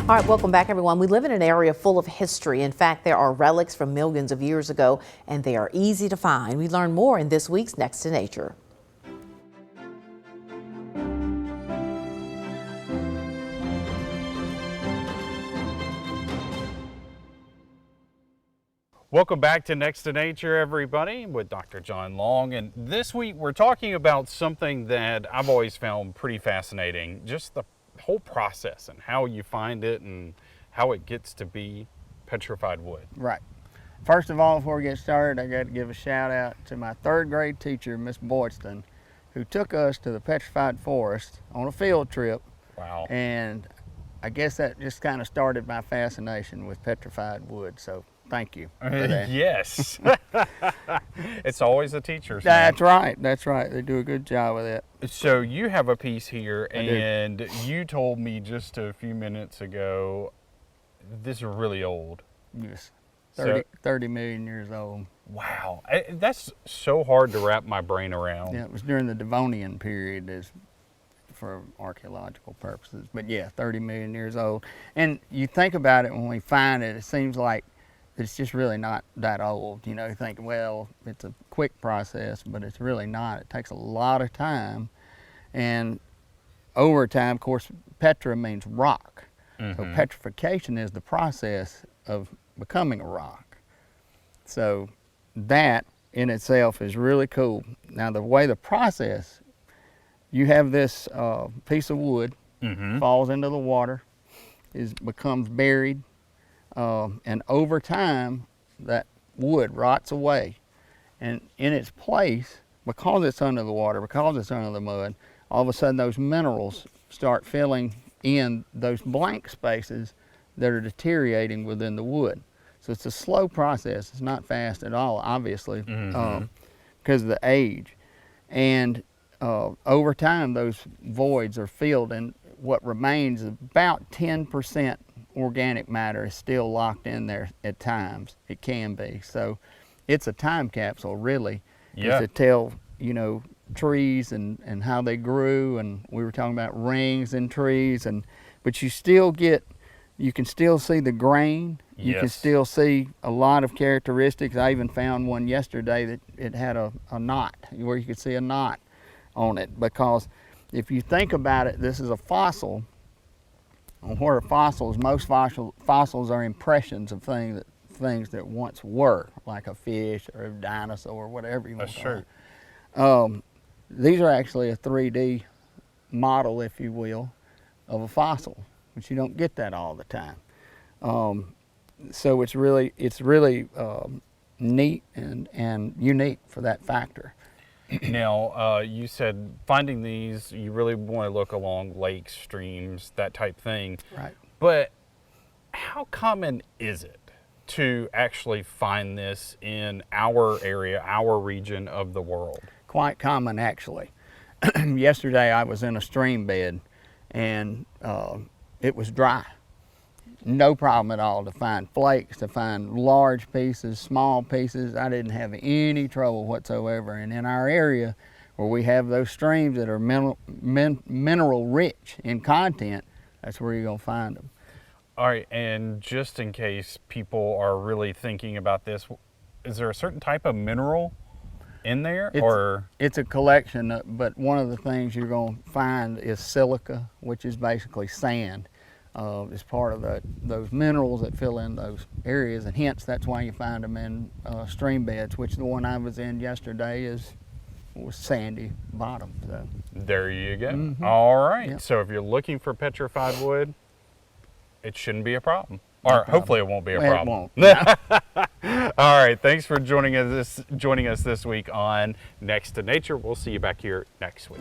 All right, welcome back, everyone. We live in an area full of history. In fact, there are relics from millions of years ago, and they are easy to find. We learn more in this week's Next to Nature. Welcome back to Next to Nature, everybody, with Dr. John Long. And this week we're talking about something that I've always found pretty fascinating, just the whole process and how you find it and how it gets to be petrified wood. Right. First of all, before we get started, I got to give a shout out to my third grade teacher, Miss Boydston, who took us to the Petrified Forest on a field trip. Wow. And I guess that just kind of started my fascination with petrified wood. So thank you for that. Yes. It's always the teachers. That's right. That's right. They do a good job with it. So you have a piece here, and you told me just a few minutes ago, this is really old. Yes. 30 million years old. Wow. That's so hard to wrap my brain around. Yeah, it was during the Devonian period for archaeological purposes. But yeah, 30 million years old. And you think about it, when we find it, it seems like it's just really not that old. You know, you think, well, it's a quick process, but it's really not. It takes a lot of time. And over time, of course, petra means rock. So petrification is the process of becoming a rock. So that in itself is really cool. Now, the way the process, you have this piece of wood, falls into the water, becomes buried, and over time, that wood rots away. And in its place, because it's under the water, because it's under the mud, all of a sudden those minerals start filling in those blank spaces that are deteriorating within the wood. So it's a slow process. It's not fast at all, obviously, because of the age. And over time, those voids are filled, and what remains, about 10% organic matter is still locked in there at times. It can be. So it's a time capsule, really, to tell, you know, trees and how they grew, and we were talking about rings in trees, but you can still see the grain. You can still see a lot of characteristics. I even found one yesterday that it had a knot, where you could see a knot on it, because if you think about it, this is a fossil. What are fossils? Most fossils are impressions of things that once were, like a fish or a dinosaur or whatever you want to call it. These are actually a 3D model, if you will, of a fossil, but you don't get that all the time. So it's really neat and unique for that factor. Now, you said finding these, you really want to look along lakes, streams, that type thing. Right. But how common is it to actually find this in our area, our region of the world? Quite common, actually. Yesterday I was in a stream bed, and it was dry. No problem at all to find flakes, to find large pieces, small pieces. I didn't have any trouble whatsoever. And in our area, where we have those streams that are mineral rich in content, that's where you're going to find them. All right, and just in case people are really thinking about this, is there a certain type of mineral in there? It's a collection, but one of the things you're going to find is silica, which is basically sand. It's part of those minerals that fill in those areas, and hence that's why you find them in stream beds, which the one I was in yesterday was sandy bottom. So. There you go. All right, yep. So if you're looking for petrified wood, it shouldn't be a problem. Or hopefully it won't be a problem. It won't. All right, thanks for joining us this week on Next to Nature. We'll see you back here next week.